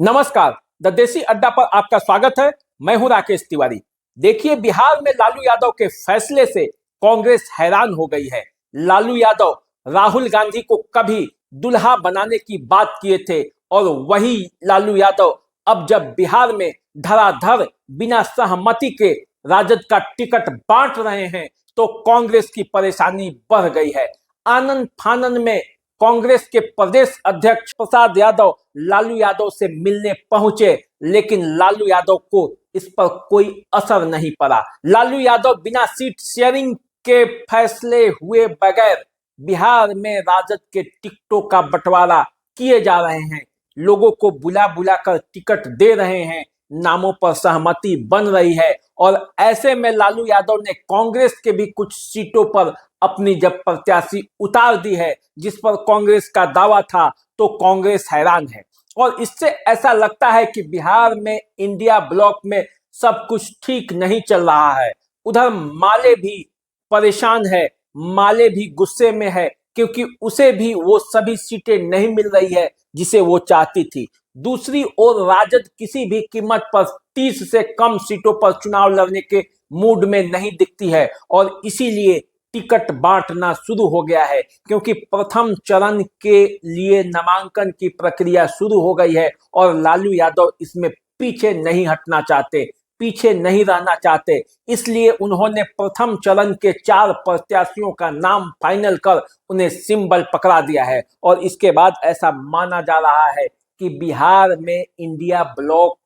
नमस्कार। द देसी अड्डा पर आपका स्वागत है। मैं हूं राकेश तिवारी। देखिए, बिहार में लालू यादव के फैसले से कांग्रेस हैरान हो गई है। लालू यादव राहुल गांधी को कभी दुल्हा बनाने की बात किए थे और वही लालू यादव अब जब बिहार में धड़ाधड़ बिना सहमति के राजद का टिकट बांट रहे हैं तो कांग्रेस की परेशानी बढ़ गई है। आनंद फानन में कांग्रेस के प्रदेश अध्यक्ष प्रसाद यादव लालू यादव से मिलने पहुंचे, लेकिन लालू यादव को इस पर कोई असर नहीं पड़ा। लालू यादव बिना सीट शेयरिंग के फैसले हुए बगैर बिहार में राजद के टिकटों का बंटवारा किए जा रहे हैं, लोगों को बुला बुला कर टिकट दे रहे हैं, नामों पर सहमति बन रही है और ऐसे में लालू यादव ने कांग्रेस के भी कुछ सीटों पर अपनी जब प्रत्याशी उतार दी है, जिस पर कांग्रेस का दावा था, तो कांग्रेस हैरान है। और इससे ऐसा लगता है कि बिहार में इंडिया ब्लॉक में सब कुछ ठीक नहीं चल रहा है। उधर माले भी परेशान है, माले भी गुस्से में है, क्योंकि उसे भी वो सभी सीटें नहीं मिल रही है जिसे वो चाहती थी। दूसरी ओर राजद किसी भी कीमत पर 30 से कम सीटों पर चुनाव लड़ने के मूड में नहीं दिखती है और इसीलिए टिकट बांटना शुरू हो गया है, क्योंकि प्रथम चरण के लिए नामांकन की प्रक्रिया शुरू हो गई है और लालू यादव इसमें पीछे नहीं हटना चाहते, पीछे नहीं रहना चाहते। इसलिए उन्होंने प्रथम चरण के 4 प्रत्याशियों का नाम फाइनल कर उन्हें सिंबल पकड़ा दिया है और इसके बाद ऐसा माना जा रहा है कि बिहार में इंडिया ब्लॉक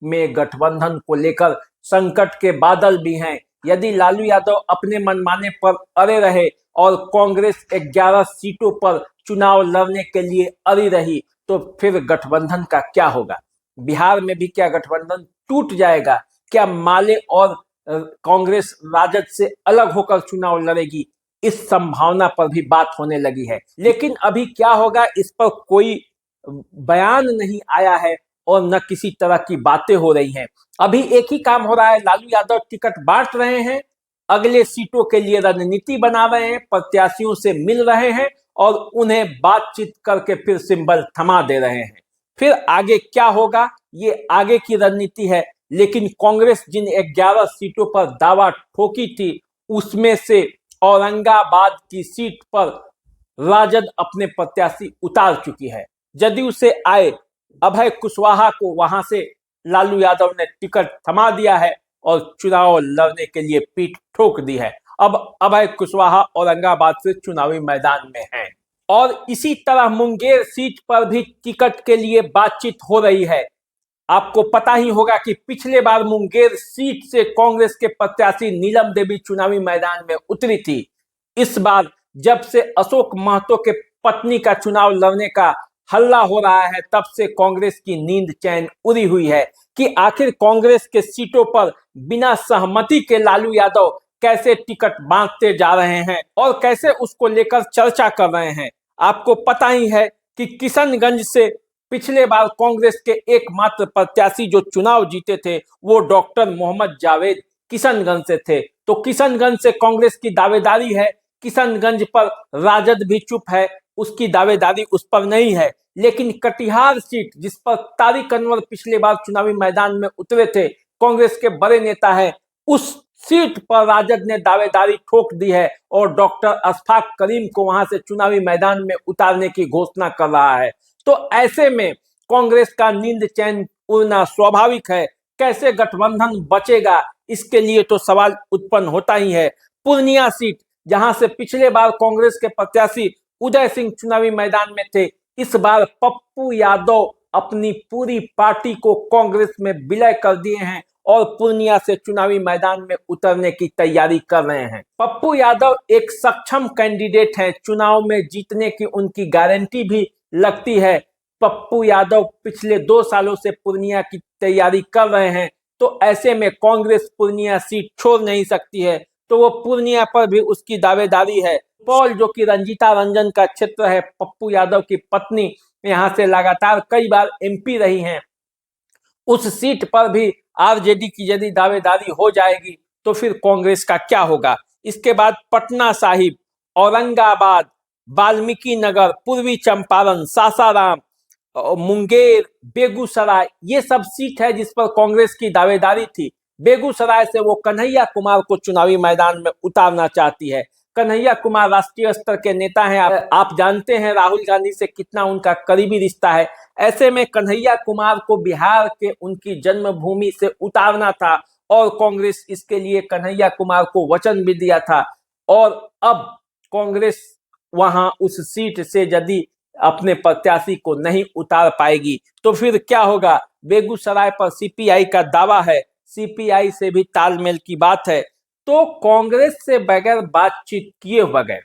में गठबंधन को लेकर संकट के बादल भी हैं। यदि लालू यादव अपने मनमाने पर अड़े रहे और कांग्रेस 11 सीटों पर चुनाव लड़ने के लिए अड़ी रही तो फिर गठबंधन का क्या होगा? बिहार में भी क्या गठबंधन टूट जाएगा? क्या माले और कांग्रेस राजद से अलग होकर चुनाव लड़ेगी? इस संभावना पर भी बात होने लगी है, लेकिन अभी क्या होगा इस पर कोई बयान नहीं आया है और न किसी तरह की बातें हो रही हैं। अभी एक ही काम हो रहा है, लालू यादव टिकट बांट रहे हैं, अगले सीटों के लिए रणनीति बना रहे हैं, प्रत्याशियों से मिल रहे हैं और उन्हें बातचीत करके फिर सिंबल थमा दे रहे हैं। फिर आगे क्या होगा ये आगे की रणनीति है, लेकिन कांग्रेस जिन 11 सीटों पर दावा ठोकी थी उसमें से औरंगाबाद की सीट पर राजद अपने प्रत्याशी उतार चुकी है। जदयू से आए अभय कुशवाहा को वहां से लालू यादव ने टिकट थमा दिया है और चुनाव लड़ने के लिए पीठ ठोक दी है। अब अभय कुशवाहा औरंगाबाद से चुनावी मैदान में हैं और इसी तरह मुंगेर सीट पर भी टिकट के लिए बातचीत हो रही है। आपको पता ही होगा कि पिछले बार मुंगेर सीट से कांग्रेस के प्रत्याशी नीलम देवी चुनावी मैदान में उतरी थी। इस बार जब से अशोक महतो के पत्नी का चुनाव लड़ने का हल्ला हो रहा है, तब से कांग्रेस की नींद चैन उड़ी हुई है कि आखिर कांग्रेस के सीटों पर बिना सहमति के लालू यादव कैसे टिकट बांटते जा रहे हैं और कैसे उसको लेकर चर्चा कर रहे हैं। आपको पता ही है कि किशनगंज से पिछले बार कांग्रेस के एकमात्र प्रत्याशी जो चुनाव जीते थे वो डॉक्टर मोहम्मद जावेद किशनगंज से थे। तो किशनगंज से कांग्रेस की दावेदारी है, किशनगंज पर राजद भी चुप है, उसकी दावेदारी उस पर नहीं है। लेकिन कटिहार सीट जिस पर तारिक अनवर पिछले बार चुनावी मैदान में उतरे थे, कांग्रेस के बड़े नेता हैं, उस सीट पर राजद ने दावेदारी ठोक दी है और डॉक्टर अशफाक करीम को वहां से चुनावी मैदान में उतारने की घोषणा कर रहा है। तो ऐसे में कांग्रेस का नींद चैन उड़ना स्वाभाविक है। कैसे गठबंधन बचेगा इसके लिए तो सवाल उत्पन्न होता ही है। पूर्णिया सीट जहां से पिछले बार कांग्रेस के प्रत्याशी उदय सिंह चुनावी मैदान में थे, इस बार पप्पू यादव अपनी पूरी पार्टी को कांग्रेस में विलय कर दिए हैं और पूर्णिया से चुनावी मैदान में उतरने की तैयारी कर रहे हैं। पप्पू यादव एक सक्षम कैंडिडेट हैं, चुनाव में जीतने की उनकी गारंटी भी लगती है। पप्पू यादव पिछले 2 सालों से पूर्णिया की तैयारी कर रहे हैं, तो ऐसे में कांग्रेस पूर्णिया सीट छोड़ नहीं सकती है, तो वो पूर्णिया पर भी उसकी दावेदारी है। पॉल जो कि रंजीता रंजन का क्षेत्र है, पप्पू यादव की पत्नी यहां से लगातार कई बार एमपी रही हैं, उस सीट पर भी आरजेडी की यदि दावेदारी हो जाएगी तो फिर कांग्रेस का क्या होगा? इसके बाद पटना साहिब, औरंगाबाद, वाल्मीकि नगर, पूर्वी चंपारण, सासाराम, मुंगेर, बेगूसराय, ये सब सीट है जिस पर कांग्रेस की दावेदारी थी। बेगूसराय से वो कन्हैया कुमार को चुनावी मैदान में उतारना चाहती है। कन्हैया कुमार राष्ट्रीय स्तर के नेता हैं, आप जानते हैं राहुल गांधी से कितना उनका करीबी रिश्ता है। ऐसे में कन्हैया कुमार को बिहार के उनकी जन्मभूमि से उतारना था और कांग्रेस इसके लिए कन्हैया कुमार को वचन भी दिया था। और अब कांग्रेस वहां उस सीट से यदि अपने प्रत्याशी को नहीं उतार पाएगी तो फिर क्या होगा। बेगूसराय पर सीपीआई का दावा है, सीपीआई से भी तालमेल की बात है। तो कांग्रेस से बगैर बातचीत किए बगैर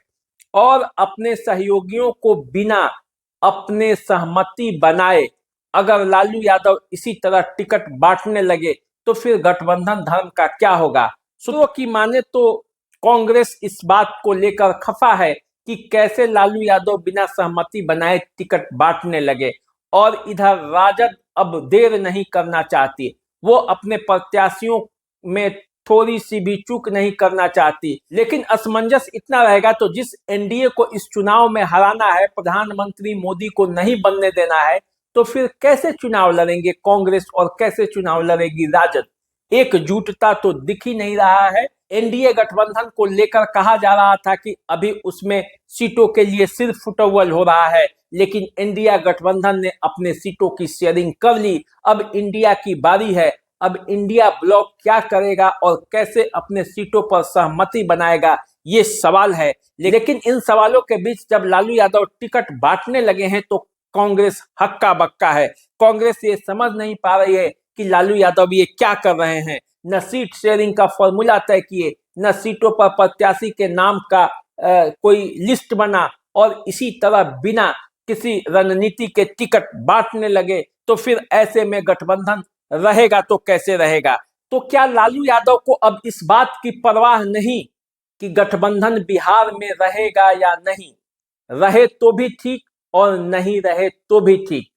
और अपने सहयोगियों को बिना अपने सहमति बनाए अगर लालू यादव इसी तरह टिकट बांटने लगे तो फिर गठबंधन धर्म का क्या होगा। सूत्रों की माने तो कांग्रेस इस बात को लेकर खफा है कि कैसे लालू यादव बिना सहमति बनाए टिकट बांटने लगे, और इधर राजद अब देर नहीं करना चाहती। वो अपने प्रत्याशियों में थोड़ी सी भी चूक नहीं करना चाहती, लेकिन असमंजस इतना रहेगा तो जिस एनडीए को इस चुनाव में हराना है, प्रधानमंत्री मोदी को नहीं बनने देना है, तो फिर कैसे चुनाव लड़ेंगे कांग्रेस और कैसे चुनाव लड़ेगी राजद। एकजुटता तो दिख ही नहीं रहा है। एनडीए गठबंधन को लेकर कहा जा रहा था कि अभी उसमें सीटों के लिए सिर्फ फुटबॉल हो रहा है, लेकिन इंडिया गठबंधन ने अपने सीटों की शेयरिंग कर ली। अब इंडिया की बारी है। अब इंडिया ब्लॉक क्या करेगा और कैसे अपने सीटों पर सहमति बनाएगा, ये सवाल है। लेकिन इन सवालों के बीच जब लालू यादव टिकट बांटने लगे हैं तो कांग्रेस हक्का बक्का है। कांग्रेस ये समझ नहीं पा रही है कि लालू यादव ये क्या कर रहे हैं। न सीट शेयरिंग का फॉर्मूला तय किए, न सीटों पर प्रत्याशी के नाम का कोई लिस्ट बना, और इसी तरह बिना किसी रणनीति के टिकट बांटने लगे तो फिर ऐसे में गठबंधन रहेगा तो कैसे रहेगा। तो क्या लालू यादव को अब इस बात की परवाह नहीं कि गठबंधन बिहार में रहेगा या नहीं? रहे तो भी ठीक और नहीं रहे तो भी ठीक,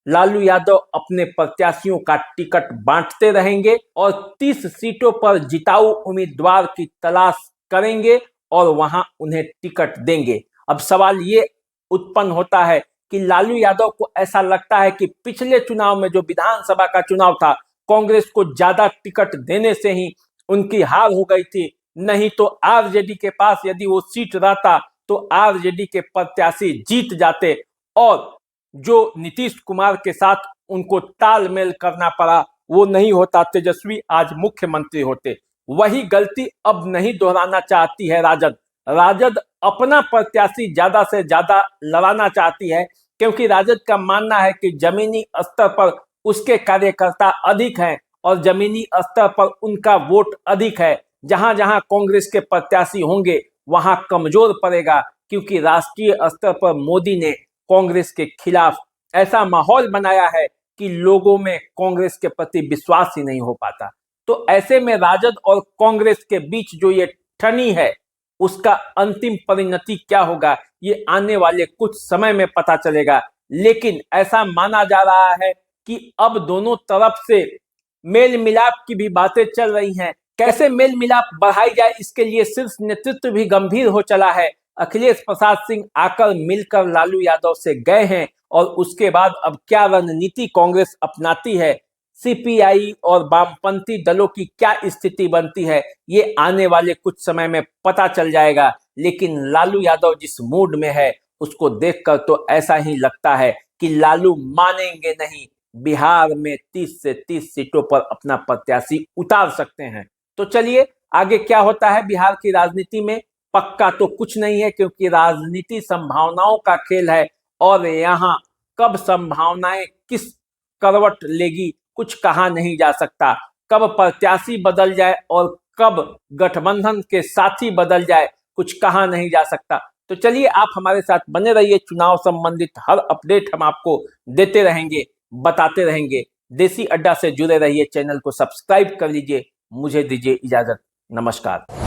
लालू यादव अपने प्रत्याशियों का टिकट बांटते रहेंगे और 30 सीटों पर जिताऊ उम्मीदवार की तलाश करेंगे और वहां उन्हें टिकट देंगे। अब सवाल ये उत्पन्न होता है कि लालू यादव को ऐसा लगता है कि पिछले चुनाव में जो विधानसभा का चुनाव था, कांग्रेस को ज्यादा टिकट देने से ही उनकी हार हो गई थी। नहीं तो आरजेडी के पास यदि वो सीट रहता तो आरजेडी के प्रत्याशी जीत जाते, और जो नीतीश कुमार के साथ उनको तालमेल करना पड़ा वो नहीं होता, तेजस्वी आज मुख्यमंत्री होते। वही गलती अब नहीं दोहराना चाहती है राजद। राजद अपना प्रत्याशी ज्यादा से ज्यादा लड़ाना चाहती है, क्योंकि राजद का मानना है कि जमीनी स्तर पर उसके कार्यकर्ता अधिक हैं और जमीनी स्तर पर उनका वोट अधिक है। जहां जहां कांग्रेस के प्रत्याशी होंगे वहां कमजोर पड़ेगा, क्योंकि राष्ट्रीय स्तर पर मोदी ने कांग्रेस के खिलाफ ऐसा माहौल बनाया है कि लोगों में कांग्रेस के प्रति विश्वास ही नहीं हो पाता। तो ऐसे में राजद और कांग्रेस के बीच जो ये ठनी है उसका अंतिम परिणति क्या होगा, ये आने वाले कुछ समय में पता चलेगा। लेकिन ऐसा माना जा रहा है कि अब दोनों तरफ से मेल मिलाप की भी बातें चल रही हैं। कैसे मेल मिलाप बढ़ाई जाए, इसके लिए शीर्ष नेतृत्व भी गंभीर हो चला है। अखिलेश प्रसाद सिंह आकर मिलकर लालू यादव से गए हैं, और उसके बाद अब क्या रणनीति कांग्रेस अपनाती है, सीपीआई और वामपंथी दलों की क्या स्थिति बनती है, ये आने वाले कुछ समय में पता चल जाएगा। लेकिन लालू यादव जिस मूड में है उसको देखकर तो ऐसा ही लगता है कि लालू मानेंगे नहीं, बिहार में 30 से 30 सीटों पर अपना प्रत्याशी उतार सकते हैं। तो चलिए आगे क्या होता है बिहार की राजनीति में, पक्का तो कुछ नहीं है, क्योंकि राजनीति संभावनाओं का खेल है, और यहाँ कब संभावनाएं किस करवट लेगी कुछ कहा नहीं जा सकता। कब प्रत्याशी बदल जाए और कब गठबंधन के साथी बदल जाए कुछ कहा नहीं जा सकता। तो चलिए आप हमारे साथ बने रहिए, चुनाव संबंधित हर अपडेट हम आपको देते रहेंगे, बताते रहेंगे। देसी अड्डा से जुड़े रहिए, चैनल को सब्सक्राइब कर लीजिए। मुझे दीजिए इजाजत, नमस्कार।